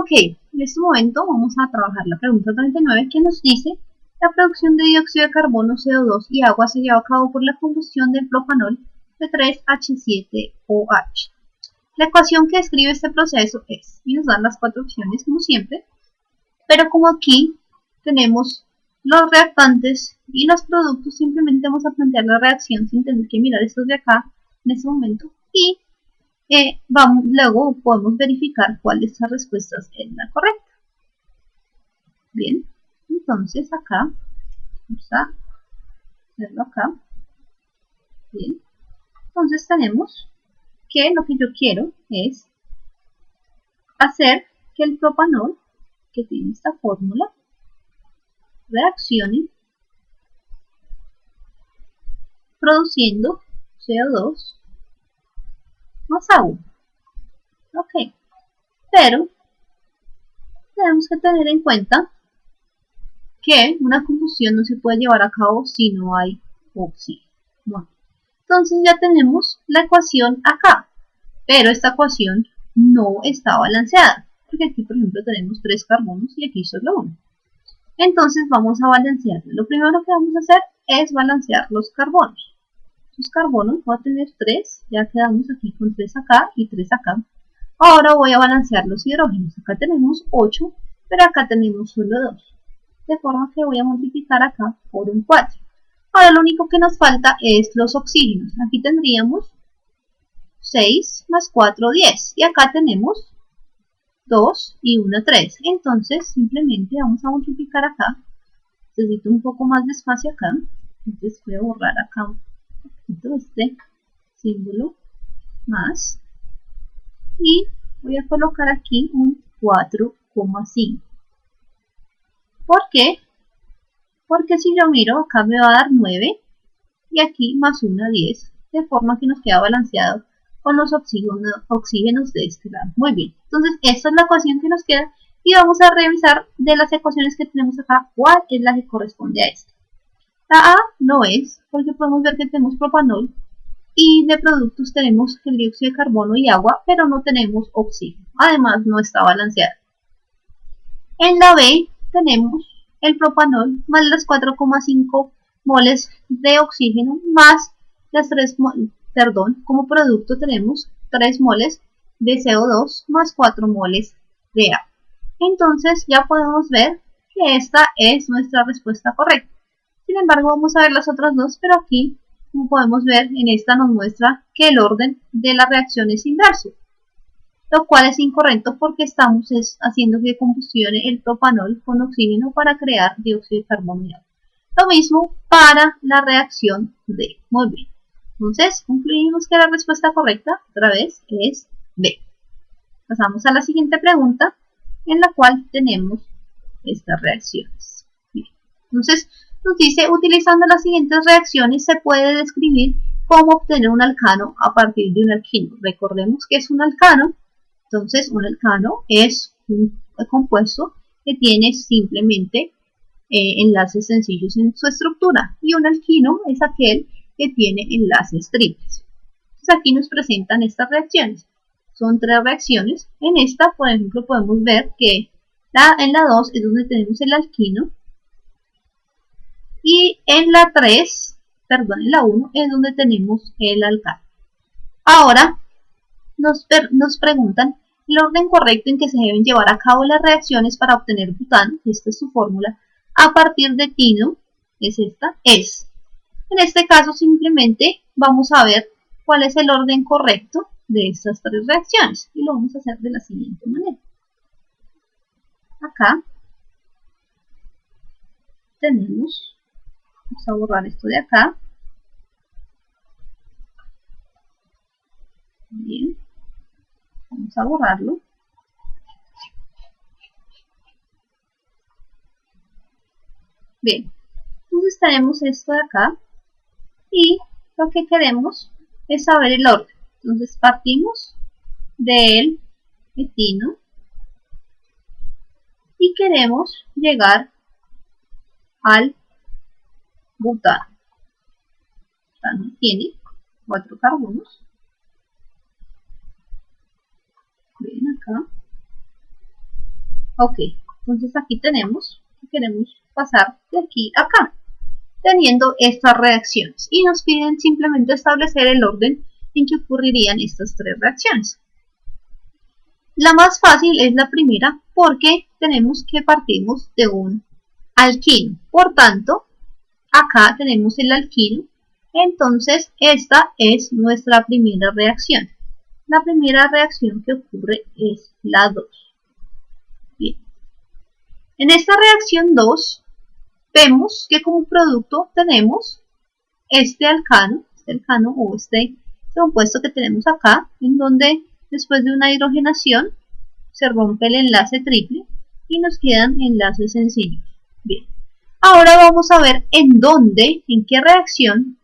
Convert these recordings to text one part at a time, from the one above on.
Ok, en este momento vamos a trabajar la pregunta 39 que nos dice: la producción de dióxido de carbono, CO2 y agua se lleva a cabo por la combustión del propanol de 3H7OH. La ecuación que describe este proceso es, y nos dan las cuatro opciones como siempre, pero como aquí tenemos los reactantes y los productos, simplemente vamos a plantear la reacción sin tener que mirar estos de acá en este momento, y luego podemos verificar cuál de estas respuestas es la correcta. Bien, entonces acá, vamos a hacerlo acá. Bien, entonces tenemos que lo que yo quiero es hacer que el propanol, que tiene esta fórmula, reaccione produciendo CO2 más agua. Ok, pero tenemos que tener en cuenta que una combustión no se puede llevar a cabo si no hay oxígeno. Bueno, entonces ya tenemos la ecuación acá, pero esta ecuación no está balanceada, porque aquí por ejemplo tenemos 3 carbonos y aquí solo 1. Entonces vamos a balancearlo. Lo primero que vamos a hacer es balancear los carbonos. Los carbonos voy a tener 3, ya quedamos aquí con 3 acá y 3 acá. Ahora voy a balancear los hidrógenos. Acá tenemos 8, pero acá tenemos solo 2. De forma que voy a multiplicar acá por un 4. Ahora lo único que nos falta es los oxígenos. Aquí tendríamos 6 más 4, 10. Y acá tenemos 2 y 1, 3. Entonces simplemente vamos a multiplicar acá. Necesito un poco más de espacio acá. Entonces voy a borrar acá un poquito este símbolo más. Y voy a colocar aquí un 4,5. ¿Por qué? Porque si yo miro, acá me va a dar 9 y aquí más 1, 10, de forma que nos queda balanceado con los oxígenos de este lado. Muy bien, entonces esta es la ecuación que nos queda y vamos a revisar de las ecuaciones que tenemos acá cuál es la que corresponde a esta. La A no es, porque podemos ver que tenemos propanol y de productos tenemos el dióxido de carbono y agua, pero no tenemos oxígeno. Además no está balanceada. En la B tenemos el propanol más las 4,5 moles de oxígeno más las 3 como producto tenemos 3 moles de CO2 más 4 moles de agua. Entonces ya podemos ver que esta es nuestra respuesta correcta. Sin embargo, vamos a ver las otras dos, pero aquí, como podemos ver, en esta nos muestra que el orden de la reacción es inverso, lo cual es incorrecto porque estamos haciendo que combustione el propanol con oxígeno para crear dióxido de carbono y agua. Lo mismo para la reacción D. Muy bien. Entonces, concluimos que la respuesta correcta, otra vez, es B. Pasamos a la siguiente pregunta, en la cual tenemos estas reacciones. Bien. Entonces, nos dice, utilizando las siguientes reacciones se puede describir cómo obtener un alcano a partir de un alquino. Recordemos que es un alcano. Entonces, un alcano es un compuesto que tiene simplemente enlaces sencillos en su estructura, y un alquino es aquel que tiene enlaces triples. Entonces, aquí nos presentan estas reacciones. Son 3 reacciones. En esta, por ejemplo, podemos ver que en la 2 es donde tenemos el alquino, y en la 1 es donde tenemos el alcano. Ahora, nos preguntan el orden correcto en que se deben llevar a cabo las reacciones para obtener butano, esta es su fórmula, a partir de tino, es esta, es. En este caso simplemente vamos a ver cuál es el orden correcto de estas 3 reacciones y lo vamos a hacer de la siguiente manera. Acá tenemos, vamos a borrar esto de acá. Bien, vamos a borrarlo. Bien, entonces tenemos esto de acá y lo que queremos es saber el orden. Entonces partimos del etino y queremos llegar al butano. El butano tiene 4 carbonos. Ven acá. Ok, entonces aquí tenemos que queremos pasar de aquí a acá, teniendo estas reacciones. Y nos piden simplemente establecer el orden en que ocurrirían estas tres reacciones. La más fácil es la primera porque tenemos que partimos de un alquino. Por tanto, acá tenemos el alquino. Entonces, esta es nuestra primera reacción. La primera reacción que ocurre es la 2. Bien. En esta reacción 2, vemos que como producto tenemos este alcano o este compuesto que tenemos acá, en donde después de una hidrogenación se rompe el enlace triple y nos quedan enlaces sencillos. Bien, ahora vamos a ver en qué reacción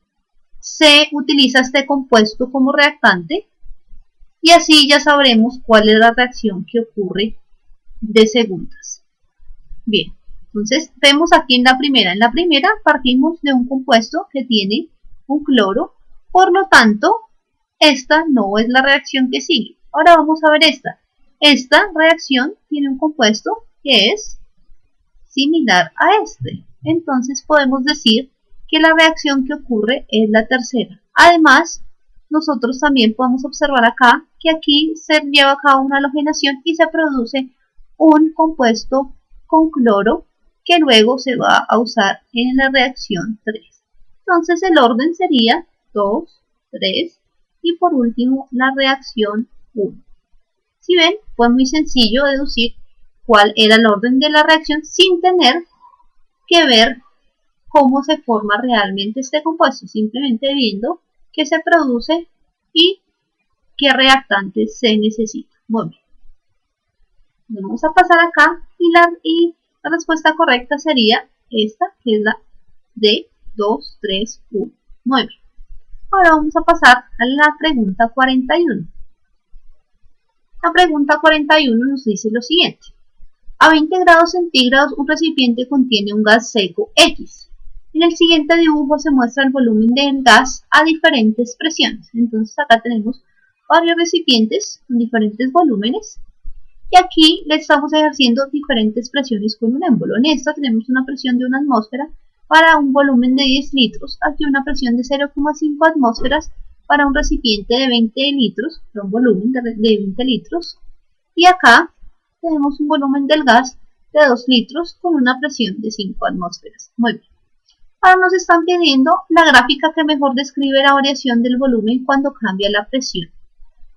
se utiliza este compuesto como reactante y así ya sabremos cuál es la reacción que ocurre de segundas. Bien, entonces vemos aquí en la primera partimos de un compuesto que tiene un cloro, por lo tanto esta no es la reacción que sigue. Ahora vamos a ver esta. Esta reacción tiene un compuesto que es similar a este. Entonces podemos decir que la reacción que ocurre es la tercera. Además, nosotros también podemos observar acá que aquí se lleva a cabo una halogenación y se produce un compuesto con cloro que luego se va a usar en la reacción 3. Entonces el orden sería 2, 3 y por último la reacción 1. Si ven, fue muy sencillo deducir cuál era el orden de la reacción sin tener que ver cómo se forma realmente este compuesto, simplemente viendo qué se produce y qué reactantes se necesita. Muy bien. Vamos a pasar acá y la respuesta correcta sería esta, que es la D, 2, 3, 1. Muy bien. Ahora vamos a pasar a la pregunta 41. La pregunta 41 nos dice lo siguiente. A 20 grados centígrados un recipiente contiene un gas seco X. En el siguiente dibujo se muestra el volumen del gas a diferentes presiones. Entonces acá tenemos varios recipientes con diferentes volúmenes. Y aquí le estamos ejerciendo diferentes presiones con un émbolo. En esta tenemos una presión de 1 atmósfera para un volumen de 10 litros. Aquí una presión de 0,5 atmósferas para un recipiente de 20 litros, para un volumen de 20 litros. Y acá tenemos un volumen del gas de 2 litros con una presión de 5 atmósferas. Muy bien. Ahora nos están pidiendo la gráfica que mejor describe la variación del volumen cuando cambia la presión.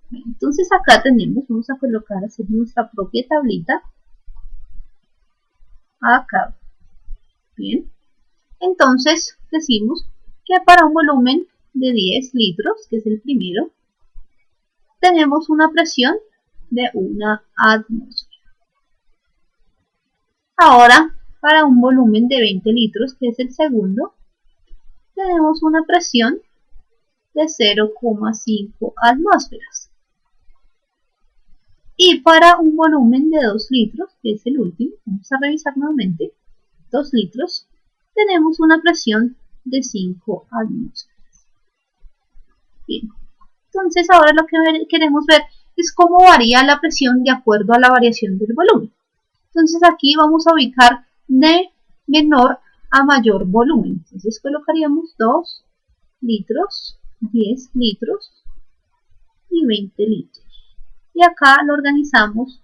Entonces acá tenemos, vamos a colocar así nuestra propia tablita. Acá. Bien. Entonces decimos que para un volumen de 10 litros, que es el primero, tenemos una presión de 1 atmósfera. Ahora, para un volumen de 20 litros, que es el segundo, tenemos una presión de 0,5 atmósferas. Y para un volumen de 2 litros, que es el último, vamos a revisar nuevamente, 2 litros, tenemos una presión de 5 atmósferas. Bien, entonces ahora lo que queremos ver es cómo varía la presión de acuerdo a la variación del volumen. Entonces aquí vamos a ubicar de menor a mayor volumen. Entonces colocaríamos 2 litros, 10 litros y 20 litros. Y acá lo organizamos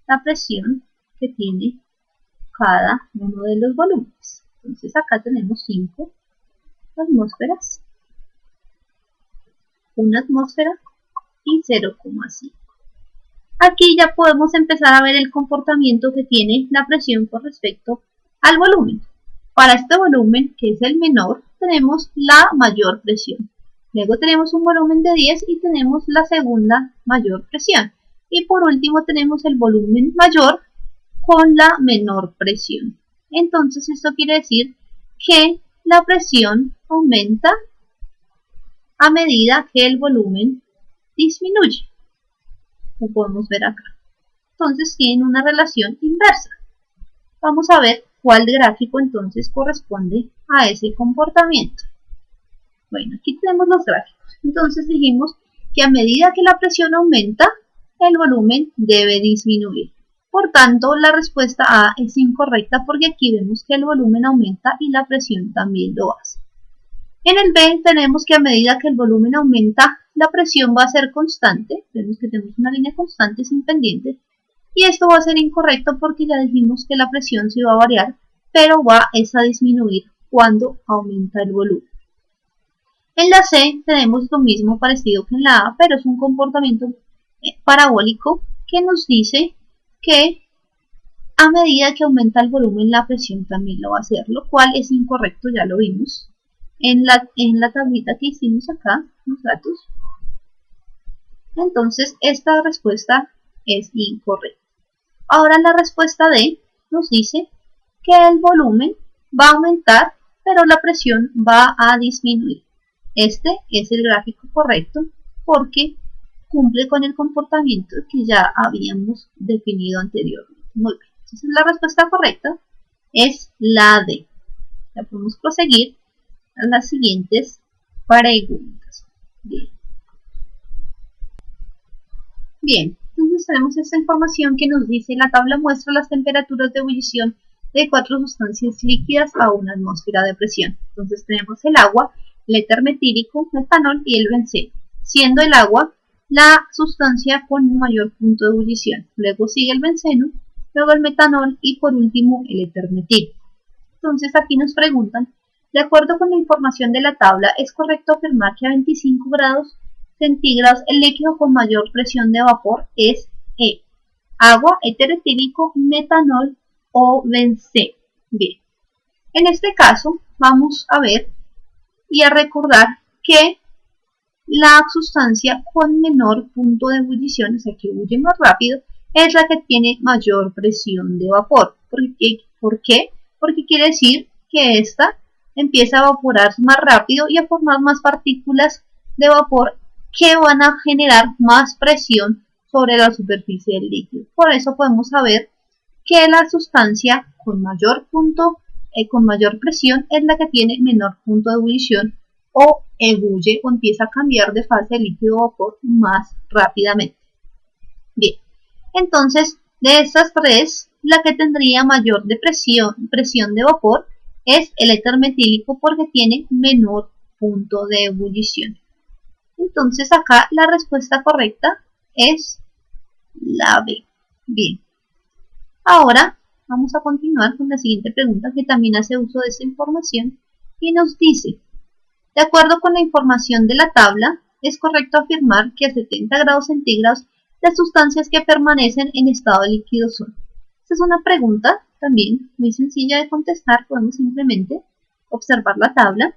la presión que tiene cada uno de los volúmenes. Entonces acá tenemos 5 atmósferas, 1 atmósfera y 0,5. Aquí ya podemos empezar a ver el comportamiento que tiene la presión con respecto al volumen. Para este volumen, que es el menor, tenemos la mayor presión. Luego tenemos un volumen de 10 y tenemos la segunda mayor presión. Y por último tenemos el volumen mayor con la menor presión. Entonces esto quiere decir que la presión aumenta a medida que el volumen disminuye. Lo podemos ver acá. Entonces tienen una relación inversa. Vamos a ver cuál gráfico entonces corresponde a ese comportamiento. Bueno, aquí tenemos los gráficos. Entonces dijimos que a medida que la presión aumenta, el volumen debe disminuir. Por tanto, la respuesta A es incorrecta porque aquí vemos que el volumen aumenta y la presión también lo hace. En el B tenemos que a medida que el volumen aumenta, la presión va a ser constante. Vemos que tenemos una línea constante sin pendiente. Y esto va a ser incorrecto porque ya dijimos que la presión se va a variar, pero va a disminuir cuando aumenta el volumen. En la C tenemos lo mismo parecido que en la A, pero es un comportamiento parabólico que nos dice que a medida que aumenta el volumen la presión también lo va a hacer, lo cual es incorrecto, ya lo vimos en la tablita que hicimos acá, los datos. Entonces esta respuesta es incorrecta. Ahora la respuesta D nos dice que el volumen va a aumentar, pero la presión va a disminuir. Este es el gráfico correcto porque cumple con el comportamiento que ya habíamos definido anteriormente. Muy bien. Entonces la respuesta correcta es la D. Ya podemos proseguir a las siguientes preguntas. Bien, entonces tenemos esta información que nos dice: la tabla muestra las temperaturas de ebullición de 4 sustancias líquidas a una atmósfera de presión. Entonces tenemos el agua, el éter metílico, metanol y el benceno, siendo el agua la sustancia con mayor punto de ebullición. Luego sigue el benceno, luego el metanol y por último el éter metílico. Entonces aquí nos preguntan: de acuerdo con la información de la tabla, ¿es correcto afirmar que a 25 grados centígrados el líquido con mayor presión de vapor es E? Agua, éter etílico, metanol o benceno. Bien, en este caso vamos a ver y a recordar que la sustancia con menor punto de ebullición, o sea que ebulle más rápido, es la que tiene mayor presión de vapor. ¿Por qué? Porque quiere decir que esta empieza a evaporar más rápido y a formar más partículas de vapor que van a generar más presión sobre la superficie del líquido. Por eso podemos saber que la sustancia con mayor presión es la que tiene menor punto de ebullición o ebulle o empieza a cambiar de fase de líquido a vapor más rápidamente. Bien, entonces de estas tres, la que tendría mayor presión de vapor es el éter metílico porque tiene menor punto de ebullición. Entonces acá la respuesta correcta es la B. Bien. Ahora vamos a continuar con la siguiente pregunta que también hace uso de esta información y nos dice: de acuerdo con la información de la tabla, ¿es correcto afirmar que a 70 grados centígrados las sustancias que permanecen en estado líquido son? Esta es una pregunta también muy sencilla de contestar. Podemos simplemente observar la tabla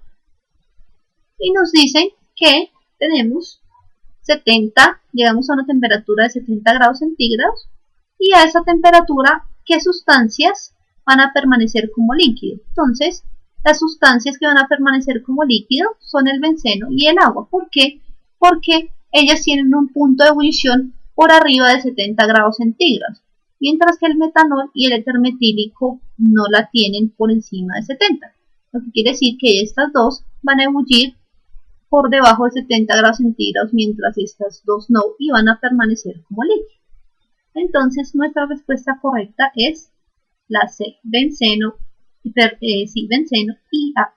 y nos dice que tenemos llegamos a una temperatura de 70 grados centígrados y a esa temperatura, ¿qué sustancias van a permanecer como líquido? Entonces, las sustancias que van a permanecer como líquido son el benceno y el agua. ¿Por qué? Porque ellas tienen un punto de ebullición por arriba de 70 grados centígrados, mientras que el metanol y el éter metílico no la tienen por encima de 70. Lo que quiere decir que estas dos van a ebullir por debajo de 70 grados centígrados, mientras estas dos no, y van a permanecer como líquido. Entonces nuestra respuesta correcta es la C, benceno y A.